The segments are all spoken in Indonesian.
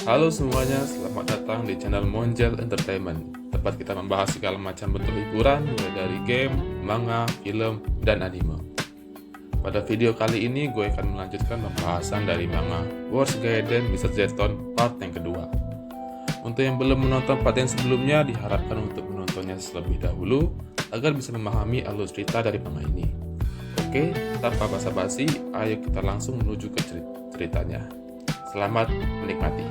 Halo semuanya, selamat datang di channel Monjel Entertainment. Tempat kita membahas segala macam bentuk hiburan, mulai dari game, manga, film, dan anime. Pada video kali ini, gue akan melanjutkan pembahasan dari manga Wars Gaiden Mr. Zeton part yang kedua. Untuk yang belum menonton part yang sebelumnya, diharapkan untuk menontonnya terlebih dahulu agar bisa memahami alur cerita dari manga ini. Oke, tanpa basa-basi, ayo kita langsung menuju ke ceritanya. Selamat menikmati.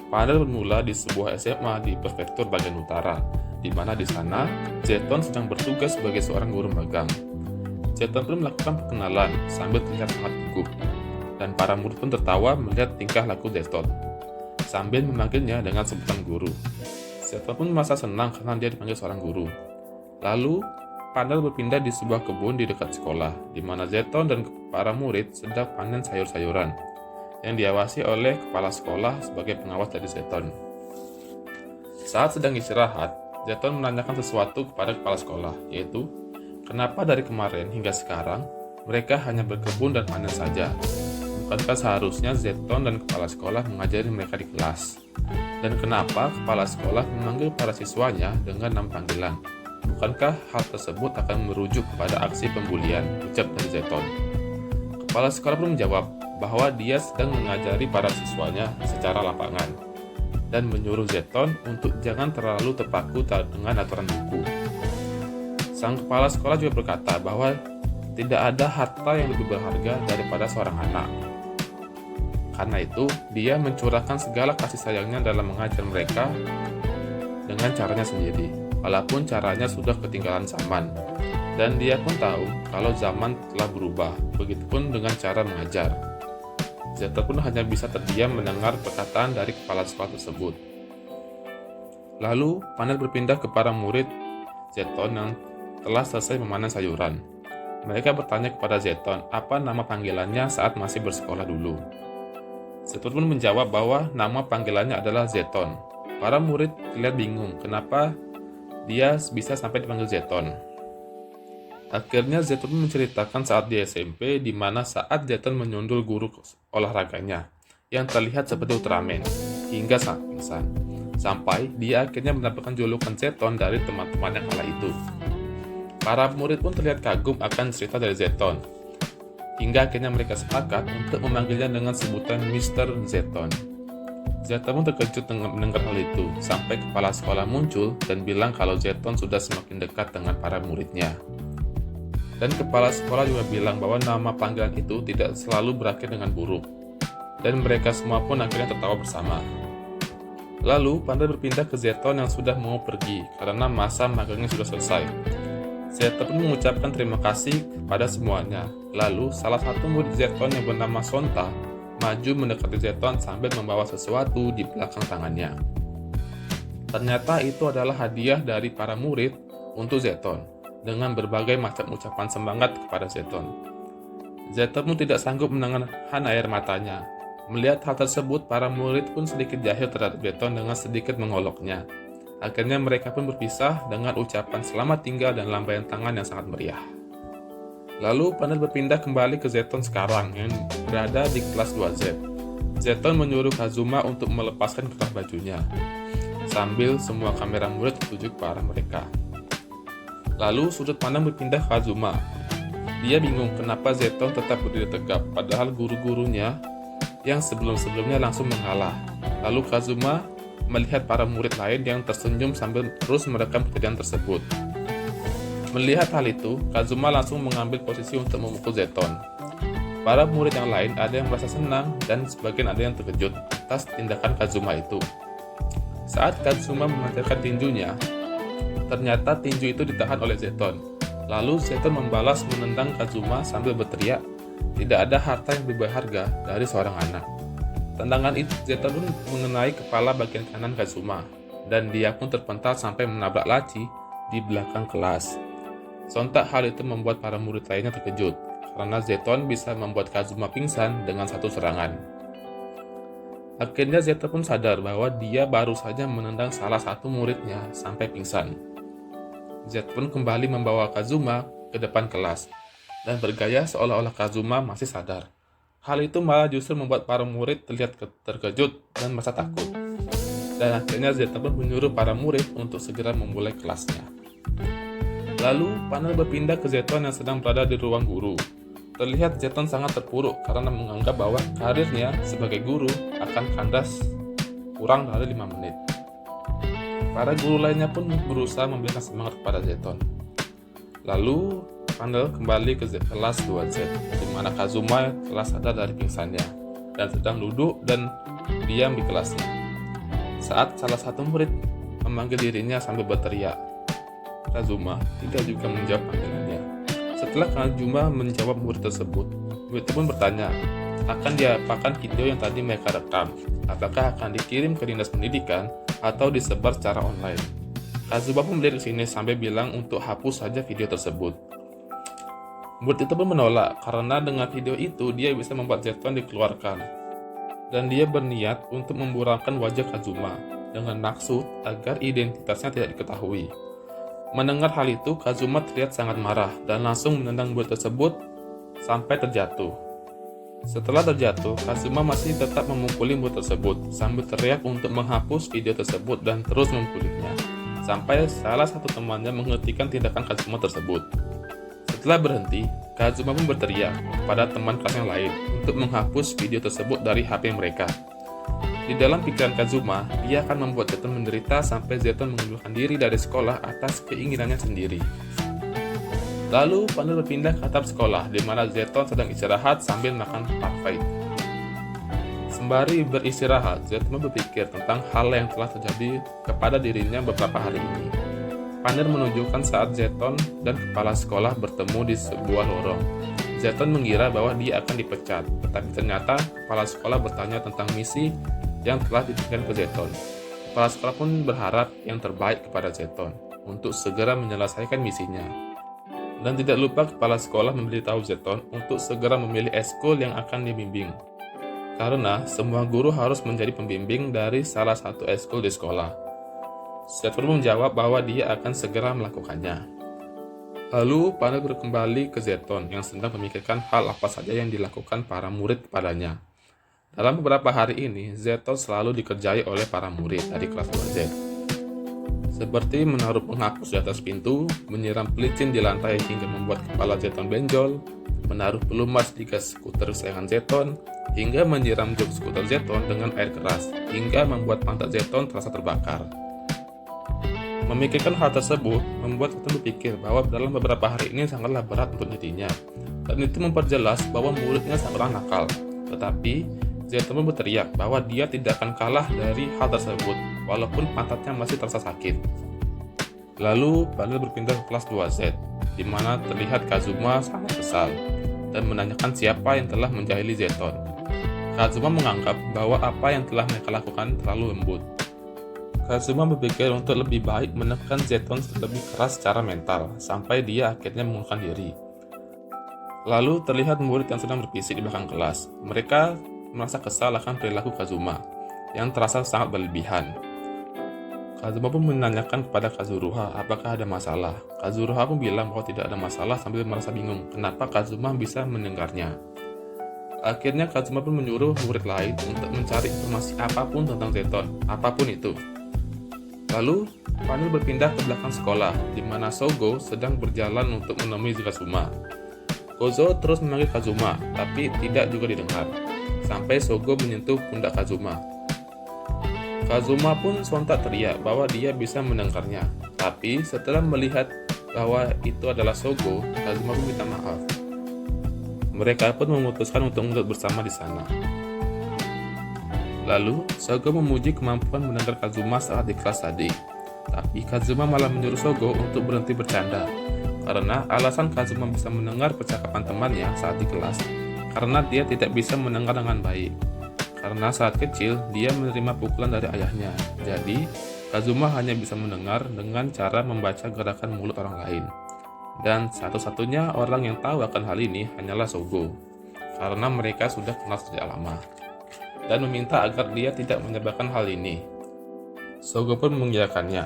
Panel bermula di sebuah SMA di prefektur bagian utara, di mana di sana Zeton sedang bertugas sebagai seorang guru magang. Zeton pun melakukan perkenalan sambil terlihat sangat gugup, dan para murid pun tertawa melihat tingkah laku Zeton, sambil memanggilnya dengan sebutan guru. Zeton pun merasa senang karena dia dipanggil seorang guru. Lalu, panel berpindah di sebuah kebun di dekat sekolah, di mana Zeton dan para murid sedang panen sayur-sayuran yang diawasi oleh kepala sekolah sebagai pengawas dari Zeton. Saat sedang istirahat, Zeton menanyakan sesuatu kepada kepala sekolah, yaitu kenapa dari kemarin hingga sekarang mereka hanya berkebun dan panen saja? Bukankah seharusnya Zeton dan kepala sekolah mengajari mereka di kelas? Dan kenapa kepala sekolah memanggil para siswanya dengan nama panggilan? Bukankah hal tersebut akan merujuk kepada aksi pembulian? Ucap dari Zeton. Kepala sekolah pun menjawab bahwa dia sedang mengajari para siswanya secara lapangan dan menyuruh Zeton untuk jangan terlalu terpaku dengan aturan buku. Sang kepala sekolah juga berkata bahwa tidak ada harta yang lebih berharga daripada seorang anak. Karena itu, dia mencurahkan segala kasih sayangnya dalam mengajar mereka dengan caranya sendiri, walaupun caranya sudah ketinggalan zaman. Dan dia pun tahu kalau zaman telah berubah, begitupun dengan cara mengajar. Zeton pun hanya bisa terdiam mendengar perkataan dari kepala sekolah tersebut. Lalu, panel berpindah ke para murid Zeton yang telah selesai memanen sayuran. Mereka bertanya kepada Zeton apa nama panggilannya saat masih bersekolah dulu. Zeton pun menjawab bahwa nama panggilannya adalah Zeton. Para murid terlihat bingung kenapa dia bisa sampai dipanggil Zeton. Akhirnya Zeton menceritakan saat di SMP di mana saat Zeton menyundul guru olahraganya yang terlihat seperti Ultraman hingga saat pingsan, sampai dia akhirnya mendapatkan julukan Zeton dari teman-temannya kala itu. Para murid pun terlihat kagum akan cerita dari Zeton, hingga akhirnya mereka sepakat untuk memanggilnya dengan sebutan Mr. Zeton. Zeton pun terkejut mendengar hal itu, sampai kepala sekolah muncul dan bilang kalau Zeton sudah semakin dekat dengan para muridnya. Dan kepala sekolah juga bilang bahwa nama panggilan itu tidak selalu berakhir dengan buruk. Dan mereka semua pun akhirnya tertawa bersama. Lalu, panel berpindah ke Zeton yang sudah mau pergi karena masa magangnya sudah selesai. Zeton pun mengucapkan terima kasih kepada semuanya. Lalu, salah satu murid Zeton yang bernama Sonta maju mendekati Zeton sambil membawa sesuatu di belakang tangannya. Ternyata itu adalah hadiah dari para murid untuk Zeton, dengan berbagai macam ucapan semangat kepada Zeton. Zeton pun tidak sanggup menahan air matanya. Melihat hal tersebut, para murid pun sedikit jahil terhadap Zeton dengan sedikit mengoloknya. Akhirnya mereka pun berpisah dengan ucapan selamat tinggal dan lambaian tangan yang sangat meriah. Lalu panel berpindah kembali ke Zeton sekarang yang berada di kelas 2Z. Zeton menyuruh Kazuma untuk melepaskan kerah bajunya, sambil semua kamera murid tertuju ke arah mereka. Lalu sudut pandang berpindah ke Kazuma. Dia bingung kenapa Zeton tetap berdiri tegap, padahal guru-gurunya yang sebelum-sebelumnya langsung mengalah. Lalu Kazuma melihat para murid lain yang tersenyum sambil terus merekam kejadian tersebut. Melihat hal itu, Kazuma langsung mengambil posisi untuk memukul Zeton. Para murid yang lain ada yang merasa senang dan sebagian ada yang terkejut atas tindakan Kazuma itu. Saat Kazuma memancarkan tinjunya, ternyata tinju itu ditahan oleh Zeton. Lalu Zeton membalas menendang Kazuma sambil berteriak, tidak ada harta yang lebih berharga dari seorang anak. Tendangan itu Zeton pun mengenai kepala bagian kanan Kazuma, dan dia pun terpental sampai menabrak laci di belakang kelas. Sontak hal itu membuat para murid lainnya terkejut, karena Zeton bisa membuat Kazuma pingsan dengan satu serangan. Akhirnya Zeton pun sadar bahwa dia baru saja menendang salah satu muridnya sampai pingsan. Zeton pun kembali membawa Kazuma ke depan kelas dan bergaya seolah-olah Kazuma masih sadar. Hal itu malah justru membuat para murid terlihat terkejut dan merasa takut. Dan akhirnya Zeton pun menyuruh para murid untuk segera memulai kelasnya. Lalu, panel berpindah ke Zeton yang sedang berada di ruang guru. Terlihat Zeton sangat terpuruk karena menganggap bahwa karirnya sebagai guru akan kandas kurang dari 5 menit. Para guru lainnya pun berusaha memberikan semangat kepada Zeton. Lalu, panel kembali ke kelas 2Z, di mana Kazuma telah sadar dari pingsannya dan sedang duduk dan diam di kelasnya. Saat salah satu murid memanggil dirinya sambil berteriak, Kazuma tidak juga menjawab panggilannya. Setelah Kazuma menjawab murid tersebut, murid pun bertanya, akan diapakan video yang tadi mereka rekam? Apakah akan dikirim ke dinas pendidikan atau disebar secara online? Kazuma pun melirik sini sampai bilang untuk hapus saja video tersebut. Murid itu pun menolak karena dengan video itu dia bisa membuat Zeton dikeluarkan. Dan dia berniat untuk memburamkan wajah Kazuma dengan maksud agar identitasnya tidak diketahui. Mendengar hal itu, Kazuma terlihat sangat marah dan langsung menendang murid tersebut sampai terjatuh. Setelah terjatuh, Kazuma masih tetap memukuli murid tersebut sambil teriak untuk menghapus video tersebut dan terus memukulinya. Sampai salah satu temannya menghentikan tindakan Kazuma tersebut. Setelah berhenti, Kazuma pun berteriak kepada teman kelas yang lain untuk menghapus video tersebut dari HP mereka. Di dalam pikiran Kazuma, dia akan membuat Zeton menderita sampai Zeton mengundurkan diri dari sekolah atas keinginannya sendiri. Lalu, panel berpindah ke atap sekolah, di mana Zeton sedang istirahat sambil makan parfait. Sembari beristirahat, Zeton berpikir tentang hal yang telah terjadi kepada dirinya beberapa hari ini. Panel menunjukkan saat Zeton dan kepala sekolah bertemu di sebuah lorong. Zeton mengira bahwa dia akan dipecat, tetapi ternyata kepala sekolah bertanya tentang misi yang telah diberikan ke Zeton. Kepala sekolah pun berharap yang terbaik kepada Zeton untuk segera menyelesaikan misinya. Dan tidak lupa kepala sekolah memberitahu Zeton untuk segera memilih eskul yang akan dibimbing. Karena semua guru harus menjadi pembimbing dari salah satu eskul di sekolah. Zeton menjawab bahwa dia akan segera melakukannya. Lalu, panel berkembali ke Zeton yang sedang memikirkan hal apa saja yang dilakukan para murid kepadanya. Dalam beberapa hari ini, Zeton selalu dikerjai oleh para murid dari kelas 2Z. Seperti menaruh penghapus di atas pintu, menyiram pelicin di lantai hingga membuat kepala Zeton benjol, menaruh pelumas di gas skuter kesayangan Zeton, hingga menyiram jok skuter Zeton dengan air keras, hingga membuat pantat Zeton terasa terbakar. Memikirkan hal tersebut membuat Zeton berpikir bahwa dalam beberapa hari ini sangatlah berat untuk dirinya, dan itu memperjelas bahwa muridnya sangatlah nakal. Tetapi Zeton pun berteriak bahwa dia tidak akan kalah dari hal tersebut, walaupun pantatnya masih terasa sakit. Lalu panel berpindah ke kelas 2Z, di mana terlihat Kazuma sangat kesal dan menanyakan siapa yang telah menjahili Zeton. Kazuma menganggap bahwa apa yang telah mereka lakukan terlalu lembut. Kazuma berpikir untuk lebih baik menekan Zeton lebih keras secara mental, sampai dia akhirnya mengundurkan diri. Lalu terlihat murid yang sedang berbisik di belakang kelas. Mereka merasa kesal akan perilaku Kazuma, yang terasa sangat berlebihan. Kazuma pun menanyakan kepada Kazuruha apakah ada masalah. Kazuruha pun bilang bahwa tidak ada masalah sambil merasa bingung kenapa Kazuma bisa mendengarnya. Akhirnya Kazuma pun menyuruh murid lain untuk mencari informasi apapun tentang Zeton, apapun itu. Lalu, panel berpindah ke belakang sekolah, di mana Sogo sedang berjalan untuk menemui Kazuma. Gozo terus memanggil Kazuma, tapi tidak juga didengar, sampai Sogo menyentuh pundak Kazuma. Kazuma pun sontak teriak bahwa dia bisa mendengarnya, tapi setelah melihat bahwa itu adalah Sogo, Kazuma pun minta maaf. Mereka pun memutuskan untuk duduk bersama di sana. Lalu, Sogo memuji kemampuan mendengar Kazuma saat di kelas tadi. Tapi Kazuma malah menyuruh Sogo untuk berhenti bercanda. Karena alasan Kazuma bisa mendengar percakapan temannya saat di kelas, karena dia tidak bisa mendengar dengan baik. Karena saat kecil, dia menerima pukulan dari ayahnya. Jadi, Kazuma hanya bisa mendengar dengan cara membaca gerakan mulut orang lain. Dan satu-satunya orang yang tahu akan hal ini hanyalah Sogo, karena mereka sudah kenal sejak lama. Dan meminta agar dia tidak menyebarkan hal ini. Sogo pun mengiyakannya.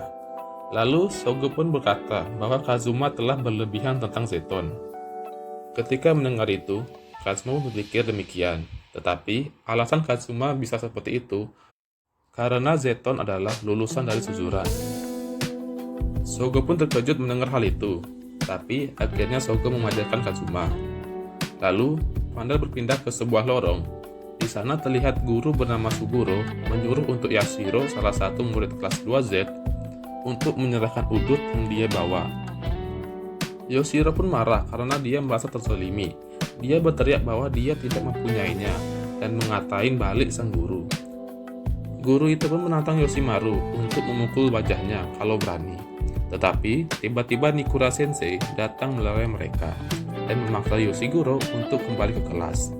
Lalu Sogo pun berkata bahwa Kazuma telah berlebihan tentang Zeton. Ketika mendengar itu, Kazuma pun berpikir demikian. Tetapi, alasan Kazuma bisa seperti itu karena Zeton adalah lulusan dari Suzuran. Sogo pun terkejut mendengar hal itu, tapi akhirnya Sogo mengajarkan Kazuma. Lalu, Pandal berpindah ke sebuah lorong. Di sana terlihat guru bernama Suguro menyuruh untuk Yashiro, salah satu murid kelas 2Z, untuk menyerahkan udut yang dia bawa. Yoshiro pun marah karena dia merasa terzalimi. Dia berteriak bahwa dia tidak mempunyainya dan mengatain balik sang guru. Guru itu pun menantang Yoshimaru untuk memukul wajahnya kalau berani. Tetapi tiba-tiba Nikura Sensei datang melerai mereka dan memaksa Yoshiguro untuk kembali ke kelas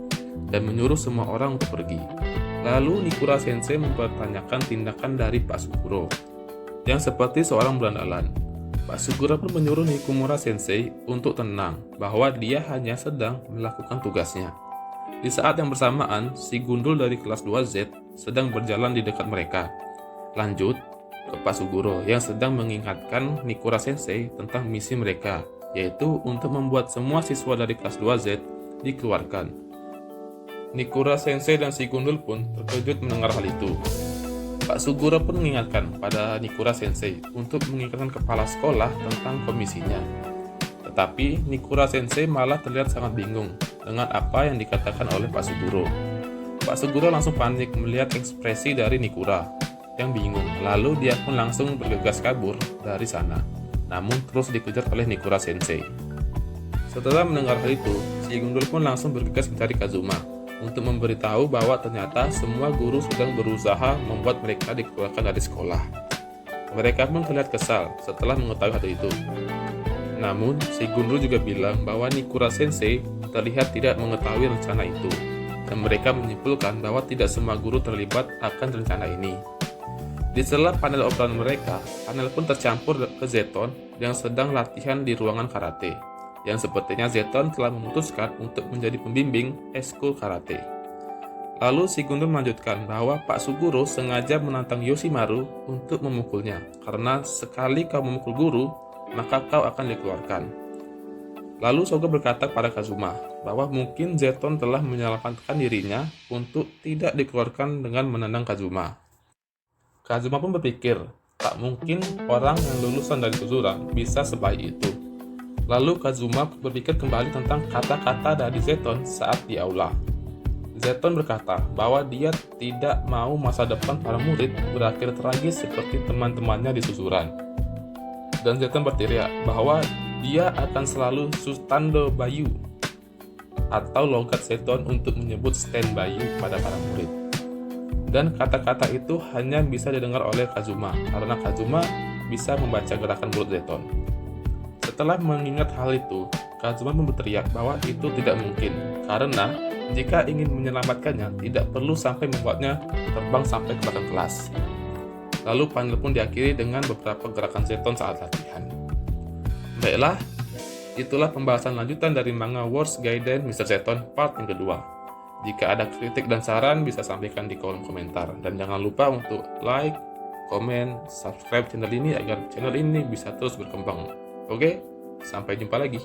dan menyuruh semua orang untuk pergi. Lalu Nikura Sensei mempertanyakan tindakan dari Pak Suguro yang seperti seorang berandalan. Pak Suguro pun menyuruh Nikumura Sensei untuk tenang bahwa dia hanya sedang melakukan tugasnya. Di saat yang bersamaan, si gundul dari kelas 2Z sedang berjalan di dekat mereka. Lanjut ke Pak Suguro yang sedang mengingatkan Nikura Sensei tentang misi mereka, yaitu untuk membuat semua siswa dari kelas 2Z dikeluarkan. Nikura Sensei dan si gundul pun terkejut mendengar hal itu. Pak Suguro pun mengingatkan pada Nikura Sensei untuk mengingatkan kepala sekolah tentang komisinya. Tetapi Nikura Sensei malah terlihat sangat bingung dengan apa yang dikatakan oleh Pak Suguro. Pak Suguro langsung panik melihat ekspresi dari Nikura yang bingung. Lalu dia pun langsung bergegas kabur dari sana, namun terus dikejar oleh Nikura Sensei. Setelah mendengar hal itu, si gundul pun langsung bergegas mencari Kazuma untuk memberitahu bahwa ternyata semua guru sedang berusaha membuat mereka dikeluarkan dari sekolah. Mereka pun terlihat kesal setelah mengetahui hal itu. Namun, si gundul juga bilang bahwa Nikura Sensei terlihat tidak mengetahui rencana itu, dan mereka menyimpulkan bahwa tidak semua guru terlibat akan rencana ini. Di sela panel obrolan mereka, panel pun tercampur ke Zeton yang sedang latihan di ruangan karate, yang sepertinya Zeton telah memutuskan untuk menjadi pembimbing eskul karate. Lalu si gundul melanjutkan bahwa Pak Suguro sengaja menantang Yoshimaru untuk memukulnya, karena sekali kau memukul guru, maka kau akan dikeluarkan. Lalu Sogo berkata pada Kazuma bahwa mungkin Zeton telah menyelamatkan dirinya untuk tidak dikeluarkan dengan menendang Kazuma. Kazuma pun berpikir, tak mungkin orang yang lulusan dari Suzuran bisa sebaik itu. Lalu Kazuma berpikir kembali tentang kata-kata dari Zeton saat di aula. Zeton berkata bahwa dia tidak mau masa depan para murid berakhir tragis seperti teman-temannya di Suzuran. Dan Zeton berteriak bahwa dia akan selalu Sustando Bayu, atau logat Zeton untuk menyebut stand Bayu pada para murid. Dan kata-kata itu hanya bisa didengar oleh Kazuma karena Kazuma bisa membaca gerakan mulut Zeton. Setelah mengingat hal itu, Kazuma pun berteriak bahwa itu tidak mungkin karena jika ingin menyelamatkannya tidak perlu sampai membuatnya terbang sampai ke belakang kelas. Lalu panel pun diakhiri dengan beberapa gerakan Zeton saat latihan. Baiklah, itulah pembahasan lanjutan dari manga Words Gaiden Mr. Zeton part yang kedua. Jika ada kritik dan saran bisa sampaikan di kolom komentar. Dan jangan lupa untuk like, komen, subscribe channel ini agar channel ini bisa terus berkembang. Oke, sampai jumpa lagi.